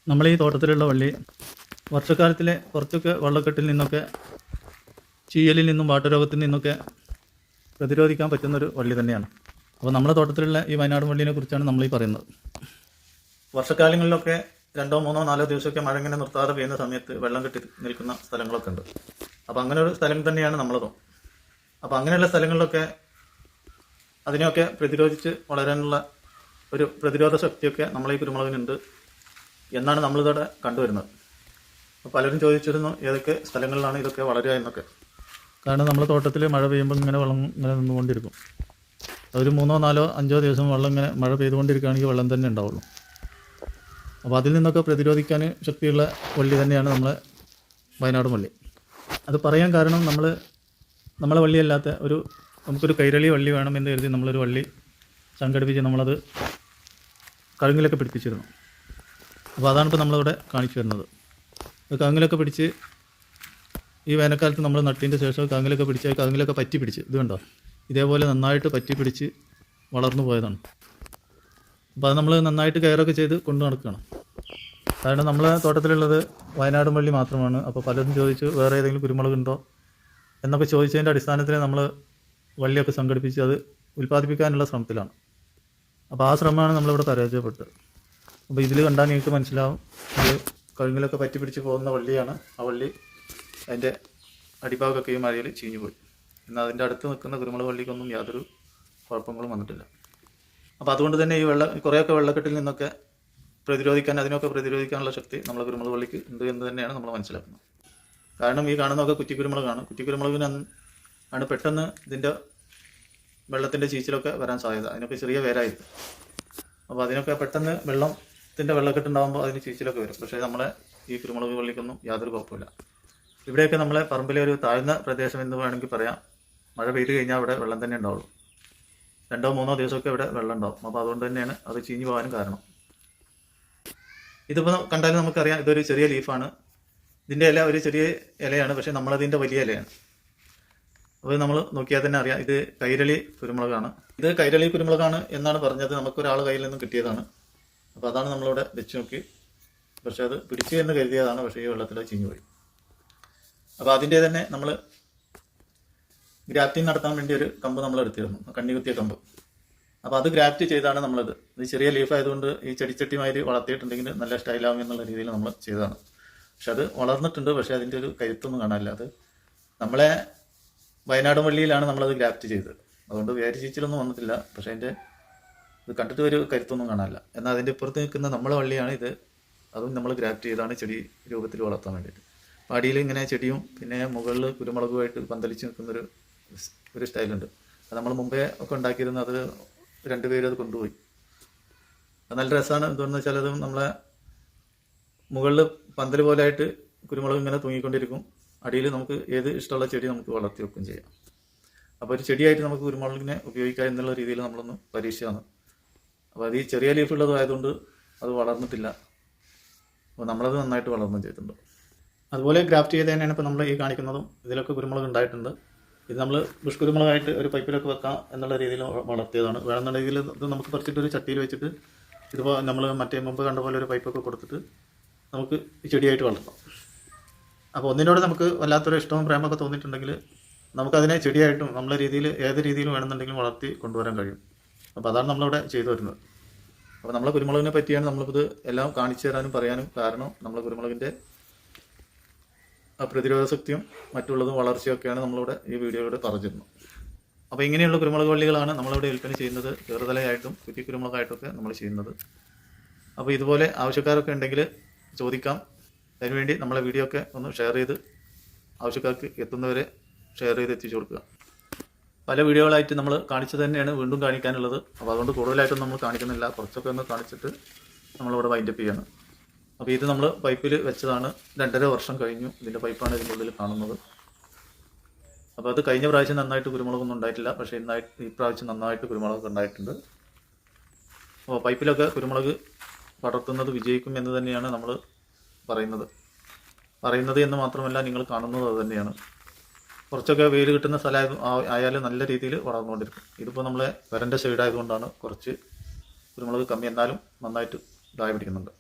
നമ്മൾ ഈ തോട്ടത്തിലുള്ള വള്ളി വർഷക്കാലത്തിലെ കുറച്ചൊക്കെ വെള്ളക്കെട്ടിൽ നിന്നൊക്കെ ചീയലിൽ നിന്നും വാട്ടരോഗത്തിൽ നിന്നൊക്കെ പ്രതിരോധിക്കാൻ പറ്റുന്നൊരു വള്ളി തന്നെയാണ്. അപ്പോൾ നമ്മുടെ തോട്ടത്തിലുള്ള ഈ വയനാട് വള്ളിനെ കുറിച്ചാണ് നമ്മൾ ഈ പറയുന്നത്. വർഷക്കാലങ്ങളിലൊക്കെ 2, 3, 4 ദിവസമൊക്കെ മഴ ഇങ്ങനെ നിർത്താതെ പെയ്യുന്ന സമയത്ത് വെള്ളം കെട്ടി നിൽക്കുന്ന സ്ഥലങ്ങളൊക്കെ ഉണ്ട്. അപ്പോൾ അങ്ങനെ ഒരു സ്ഥലം തന്നെയാണ് നമ്മളതും. അപ്പോൾ അങ്ങനെയുള്ള സ്ഥലങ്ങളിലൊക്കെ അതിനെയൊക്കെ പ്രതിരോധിച്ച് വളരാനുള്ള ഒരു പ്രതിരോധ ശക്തിയൊക്കെ നമ്മളെ ഈ കുരുമുളകിനുണ്ട് എന്നാണ് നമ്മളിതോടെ കണ്ടുവരുന്നത്. അപ്പോൾ പലരും ചോദിച്ചിരുന്നു ഏതൊക്കെ സ്ഥലങ്ങളിലാണ് ഇതൊക്കെ വളരുക എന്നൊക്കെ. കാരണം നമ്മുടെ തോട്ടത്തിൽ മഴ പെയ്യുമ്പോൾ ഇങ്ങനെ വെള്ളം ഇങ്ങനെ നിന്നുകൊണ്ടിരിക്കും. ഒരു 3, 4, 5 ദിവസം വെള്ളം ഇങ്ങനെ മഴ പെയ്തുകൊണ്ടിരിക്കുകയാണെങ്കിൽ വെള്ളം തന്നെ ഉണ്ടാവുള്ളൂ. അപ്പോൾ അതിൽ നിന്നൊക്കെ പ്രതിരോധിക്കാൻ ശക്തിയുള്ള വള്ളി തന്നെയാണ് നമ്മളെ വയനാട് വള്ളി. അത് പറയാൻ കാരണം നമ്മളെ വള്ളിയല്ലാത്ത നമുക്കൊരു കൈരളി വള്ളി വേണമെന്ന് കരുതി നമ്മളൊരു വള്ളി സംഘടിപ്പിച്ച് നമ്മളത് കഴുങ്ങിലൊക്കെ പിടിപ്പിച്ചിരുന്നു. അപ്പോൾ അതാണ് ഇപ്പോൾ നമ്മളിവിടെ കാണിച്ചു വരുന്നത്. കഴുങ്ങിലൊക്കെ പിടിച്ച് ഈ വേനൽക്കാലത്ത് നമ്മൾ നട്ടിൻ്റെ ശേഷം കഴുങ്ങിലൊക്കെ പിടിച്ച് കഴുങ്ങിലൊക്കെ പറ്റി പിടിച്ച് ഇത് കണ്ടോ, ഇതേപോലെ നന്നായിട്ട് പറ്റി പിടിച്ച് വളർന്നു പോയതാണ്. അപ്പോൾ അത് നമ്മൾ നന്നായിട്ട് കെയറൊക്കെ ചെയ്ത് കൊണ്ടു നടക്കുകയാണ്. കാരണം നമ്മളെ തോട്ടത്തിലുള്ളത് വയനാട് വള്ളി മാത്രമാണ്. അപ്പോൾ പലരും ചോദിച്ചു വേറെ ഏതെങ്കിലും കുരുമുളകുണ്ടോ എന്നൊക്കെ ചോദിച്ചതിൻ്റെ അടിസ്ഥാനത്തിൽ നമ്മൾ വള്ളിയൊക്കെ സംഘടിപ്പിച്ച് അത് ഉൽപ്പാദിപ്പിക്കാനുള്ള ശ്രമത്തിലാണ്. അപ്പോൾ ആ ശ്രമമാണ് നമ്മളിവിടെ പരാജയപ്പെട്ടത്. അപ്പോൾ ഇതിൽ കണ്ടാൽ നിങ്ങൾക്ക് മനസ്സിലാവും, ഇത് കഴുങ്ങിലൊക്കെ പറ്റി പിടിച്ച് പോകുന്ന വള്ളിയാണ്. ആ വള്ളി അതിൻ്റെ അടിഭാഗമൊക്കെ ഈ മഴയിൽ ചീഞ്ഞു പോയി. എന്നാൽ അതിൻ്റെ അടുത്ത് നിൽക്കുന്ന കുരുമുളക് വള്ളിക്കൊന്നും യാതൊരു കുഴപ്പങ്ങളും വന്നിട്ടില്ല. അപ്പോൾ അതുകൊണ്ട് തന്നെ ഈ കുറേയൊക്കെ വെള്ളക്കെട്ടിൽ നിന്നൊക്കെ അതിനൊക്കെ പ്രതിരോധിക്കാനുള്ള ശക്തി നമ്മളെ കുരുമുളക് വള്ളിക്ക് ഉണ്ട് എന്ന് തന്നെയാണ് നമ്മൾ മനസ്സിലാക്കുന്നത്. കാരണം ഈ കാണുന്നതൊക്കെ കുറ്റിക്കുരുമുളകാണ്. കുറ്റിക്കുരുമുളകിന് ആണ് പെട്ടെന്ന് ഇതിൻ്റെ വെള്ളത്തിൻ്റെ ചീച്ചിലൊക്കെ വരാൻ സാധ്യത. അതിനൊക്കെ ചെറിയ വേരായിരിക്കും. അപ്പോൾ അതിനൊക്കെ പെട്ടെന്ന് വെള്ളക്കെട്ടുണ്ടാകുമ്പോൾ അതിന് ചീച്ചിലൊക്കെ വരും. പക്ഷേ നമ്മളെ ഈ കുരുമുളക് വള്ളിക്കൊന്നും യാതൊരു കുഴപ്പമില്ല. ഇവിടെയൊക്കെ നമ്മളെ പറമ്പിലെ ഒരു താഴ്ന്ന പ്രദേശം എന്ന് വേണമെങ്കിൽ പറയാം. മഴ പെയ്ത് കഴിഞ്ഞാൽ അവിടെ വെള്ളം തന്നെ ഉണ്ടാവുള്ളൂ. 2, 3 ദിവസമൊക്കെ ഇവിടെ വെള്ളം ഉണ്ടാവും. അപ്പോൾ അതുകൊണ്ട് തന്നെയാണ് അത് ചീഞ്ഞു പോകാനും കാരണം. ഇതിപ്പോൾ കണ്ടാലും നമുക്കറിയാം, ഇതൊരു ചെറിയ ലീഫാണ്. ഇതിൻ്റെ ഇല ഒരു ചെറിയ ഇലയാണ്, പക്ഷേ നമ്മളതിൻ്റെ വലിയ ഇലയാണ്. അപ്പോൾ നമ്മൾ നോക്കിയാൽ തന്നെ അറിയാം, ഇത് കൈരളി കുരുമുളകാണ്. ഇത് കൈരളി കുരുമുളകാണ് എന്നാണ് പറഞ്ഞത്. നമുക്കൊരാൾ കയ്യിൽ നിന്നും കിട്ടിയതാണ്. അപ്പോൾ അതാണ് നമ്മളിവിടെ വെച്ച് നോക്കി. പക്ഷേ അത് പിടിച്ചു എന്ന് കരുതിയതാണ്. പക്ഷേ ഈ വെള്ളത്തിൽ ചീഞ്ഞു പോയി. അപ്പോൾ അതിൻ്റെ തന്നെ നമ്മൾ ഗ്രാഫ്റ്റിംഗ് നടത്താൻ വേണ്ടി ഒരു കമ്പ് നമ്മൾ എടുത്തിരുന്നു, കണ്ണികുത്തിയ കമ്പ്. അപ്പോൾ അത് ഗ്രാഫ്റ്റ് ചെയ്താണ് നമ്മളത്. ഇത് ചെറിയ ലീഫ് ആയതുകൊണ്ട് ഈ ചെടിച്ചട്ടിമാതിരി വളർത്തിയിട്ടുണ്ടെങ്കിൽ നല്ല സ്റ്റൈലാവും എന്നുള്ള രീതിയിൽ നമ്മൾ ചെയ്തതാണ്. പക്ഷെ അത് വളർന്നിട്ടുണ്ട്. പക്ഷേ അതിൻ്റെ ഒരു കരുത്തൊന്നും കാണാനില്ല. അത് നമ്മളെ വയനാട് വള്ളിയിലാണ് നമ്മളത് ഗ്രാഫ്റ്റ് ചെയ്തത്. അതുകൊണ്ട് വേര് ചീച്ചിലൊന്നും വന്നിട്ടില്ല. പക്ഷേ അതിൻ്റെ ഇത് കണ്ടിട്ട് ഒരു കരുത്തൊന്നും കാണാനില്ല. എന്നാൽ അതിൻ്റെ ഇപ്പുറത്ത് നിൽക്കുന്ന നമ്മളെ വള്ളിയാണ് ഇത്. അതും നമ്മൾ ഗ്രാഫ്റ്റ് ചെയ്താണ് ചെടി രൂപത്തിൽ വളർത്താൻ വേണ്ടിയിട്ട്. അപ്പോൾ അടിയിൽ ഇങ്ങനെ ചെടിയും പിന്നെ മുകളിൽ കുരുമുളകുമായിട്ട് പന്തലിച്ച് നിൽക്കുന്നൊരു സ്റ്റൈലുണ്ട്. അത് നമ്മൾ മുമ്പേ ഒക്കെ ഉണ്ടാക്കിയിരുന്നത്. അത് 2 പേര് അത് കൊണ്ടുപോയി. അത് നല്ല രസമാണ്. എന്തുകൊണ്ടെന്ന് വെച്ചാൽ അത് നമ്മളെ മുകളിൽ പന്തൽ പോലെ ആയിട്ട് കുരുമുളക് ഇങ്ങനെ തൂങ്ങിക്കൊണ്ടിരിക്കും. അടിയിൽ നമുക്ക് ഏത് ഇഷ്ടമുള്ള ചെടി നമുക്ക് വളർത്തി വെക്കുകയും ചെയ്യാം. അപ്പോൾ ഒരു ചെടിയായിട്ട് നമുക്ക് കുരുമുളകിനെ ഉപയോഗിക്കാം എന്നുള്ള രീതിയിൽ നമ്മളൊന്ന് പരീക്ഷയാണ്. അപ്പോൾ അത് ഈ ചെറിയ ലീഫുള്ളതായതുകൊണ്ട് അത് വളർന്നിട്ടില്ല. അപ്പോൾ നമ്മളത് നന്നായിട്ട് വളർന്നും ചെയ്തിട്ടുണ്ട്. അതുപോലെ ഗ്രാഫ്റ്റ് ചെയ്ത് തന്നെയാണ് ഇപ്പോൾ നമ്മൾ ഈ കാണിക്കുന്നതും. ഇതിലൊക്കെ കുരുമുളക് ഉണ്ടായിട്ടുണ്ട്. ഇത് നമ്മൾ ബുഷ് കുരുമുളകായിട്ട് ഒരു പൈപ്പിലൊക്കെ വെക്കാം എന്നുള്ള രീതിയിൽ വളർത്തിയതാണ്. വേണമെന്നുണ്ടെങ്കിൽ ഇത് നമുക്ക് പറിച്ചിട്ട് ഒരു ചട്ടിയിൽ വെച്ചിട്ട് ഇതിപ്പോൾ നമ്മൾ മറ്റേ മുമ്പ് കണ്ട പോലെ ഒരു പൈപ്പൊക്കെ കൊടുത്തിട്ട് നമുക്ക് ചെടിയായിട്ട് വളർത്താം. അപ്പോൾ ഒന്നിനോട് നമുക്ക് വല്ലാത്തൊരു ഇഷ്ടവും പ്രേമൊക്കെ തോന്നിയിട്ടുണ്ടെങ്കിൽ നമുക്കതിനെ ചെടിയായിട്ടും നമ്മളെ രീതിയിൽ ഏത് രീതിയിലും വേണമെന്നുണ്ടെങ്കിലും വളർത്തി കൊണ്ടുവരാൻ കഴിയും. അപ്പോൾ അതാണ് നമ്മളിവിടെ ചെയ്തു വരുന്നത്. അപ്പോൾ നമ്മളെ കുരുമുളകിനെ പറ്റിയാണ് നമ്മളിത് എല്ലാം കാണിച്ചു തരാനും പറയാനും കാരണം. നമ്മളെ കുരുമുളകിൻ്റെ പ്രതിരോധ ശക്തിയും മറ്റുള്ളതും വളർച്ചയൊക്കെയാണ് നമ്മളിവിടെ ഈ വീഡിയോയിലൂടെ പറഞ്ഞിരുന്നത്. അപ്പോൾ ഇങ്ങനെയുള്ള കുരുമുളക് വള്ളികളാണ് നമ്മളിവിടെ വിൽപ്പന ചെയ്യുന്നത്. ചെറുതലയായിട്ടും കുറ്റിക്കുരുമുളകായിട്ടൊക്കെ നമ്മൾ ചെയ്യുന്നത്. അപ്പോൾ ഇതുപോലെ ആവശ്യക്കാരൊക്കെ ഉണ്ടെങ്കിൽ ചോദിക്കാം. അതിനുവേണ്ടി നമ്മളെ വീഡിയോ ഒക്കെ ഒന്ന് ഷെയർ ചെയ്ത് ആവശ്യക്കാർക്ക് എത്തുന്നവരെ ഷെയർ ചെയ്ത് എത്തിച്ചു കൊടുക്കുക. പല വീഡിയോകളായിട്ട് നമ്മൾ കാണിച്ചത് തന്നെയാണ് വീണ്ടും കാണിക്കാനുള്ളത്. അപ്പോൾ അതുകൊണ്ട് കൂടുതലായിട്ടൊന്നും നമ്മൾ കാണിക്കുന്നില്ല. കുറച്ചൊക്കെ ഒന്ന് കാണിച്ചിട്ട് നമ്മളിവിടെ വൈൻഡപ്പ് ചെയ്യാണ്. അപ്പോൾ ഇത് നമ്മൾ പൈപ്പിൽ വെച്ചതാണ്. 2.5 വർഷം കഴിഞ്ഞു. ഇതിൻ്റെ പൈപ്പാണ് ഇതിൻ്റെ ഉള്ളിൽ കാണുന്നത്. അപ്പോൾ അത് കഴിഞ്ഞ പ്രാവശ്യം നന്നായിട്ട് കുരുമുളകൊന്നും ഉണ്ടായിട്ടില്ല. പക്ഷേ ഈ പ്രാവശ്യം നന്നായിട്ട് കുരുമുളകൊക്കെ ഉണ്ടായിട്ടുണ്ട്. അപ്പോൾ പൈപ്പിലൊക്കെ കുരുമുളക് പടർത്തുന്നത് വിജയിക്കും എന്ന് തന്നെയാണ് നമ്മൾ പറയുന്നത് എന്ന് മാത്രമല്ല നിങ്ങൾ കാണുന്നത് അത് തന്നെയാണ്. കുറച്ചൊക്കെ വെയിൽ കിട്ടുന്ന സ്ഥലം ആയാലും നല്ല രീതിയിൽ വളർന്നുകൊണ്ടിരിക്കും. ഇതിപ്പോൾ നമ്മളെ വരൻ്റെ സൈഡായതുകൊണ്ടാണ് കുറച്ച് കുരുമുളക് കമ്മി, എന്നാലും നന്നായിട്ട് കായ പിടിക്കുന്നുണ്ട്.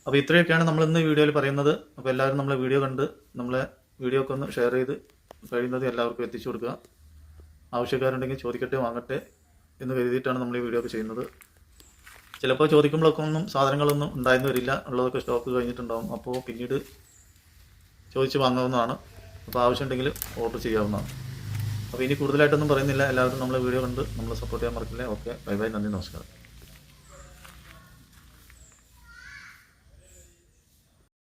അപ്പോൾ ഇത്രയൊക്കെയാണ് നമ്മൾ ഇന്ന് ഈ വീഡിയോയിൽ പറയുന്നത്. അപ്പോൾ എല്ലാവരും നമ്മളെ വീഡിയോ കണ്ട് നമ്മളെ വീഡിയോ ഒക്കെ ഒന്ന് ഷെയർ ചെയ്ത് കഴിയുന്നത് എല്ലാവർക്കും എത്തിച്ചു കൊടുക്കുക. ആവശ്യക്കാരുണ്ടെങ്കിൽ ചോദിക്കട്ടെ, വാങ്ങട്ടെ എന്ന് കരുതിയിട്ടാണ് നമ്മൾ ഈ വീഡിയോ ഒക്കെ ചെയ്യുന്നത്. ചിലപ്പോൾ ചോദിക്കുമ്പോഴൊക്കെ ഒന്നും സാധനങ്ങളൊന്നും ഉണ്ടായെന്ന് വരില്ല, ഉള്ളതൊക്കെ സ്റ്റോക്ക് കഴിഞ്ഞിട്ടുണ്ടാകും. അപ്പോൾ പിന്നീട് ചോദിച്ച് വാങ്ങാവുന്നതാണ്. അപ്പോൾ ആവശ്യമുണ്ടെങ്കിൽ ഓർഡർ ചെയ്യാവുന്നതാണ്. അപ്പോൾ ഇനി കൂടുതലായിട്ടൊന്നും പറയുന്നില്ല. എല്ലാവരും നമ്മളെ വീഡിയോ കണ്ട് നമ്മളെ സപ്പോർട്ട് ചെയ്യാൻ മറക്കില്ല. ഓക്കെ, ബൈ ബൈ, നന്ദി, നമസ്കാരം.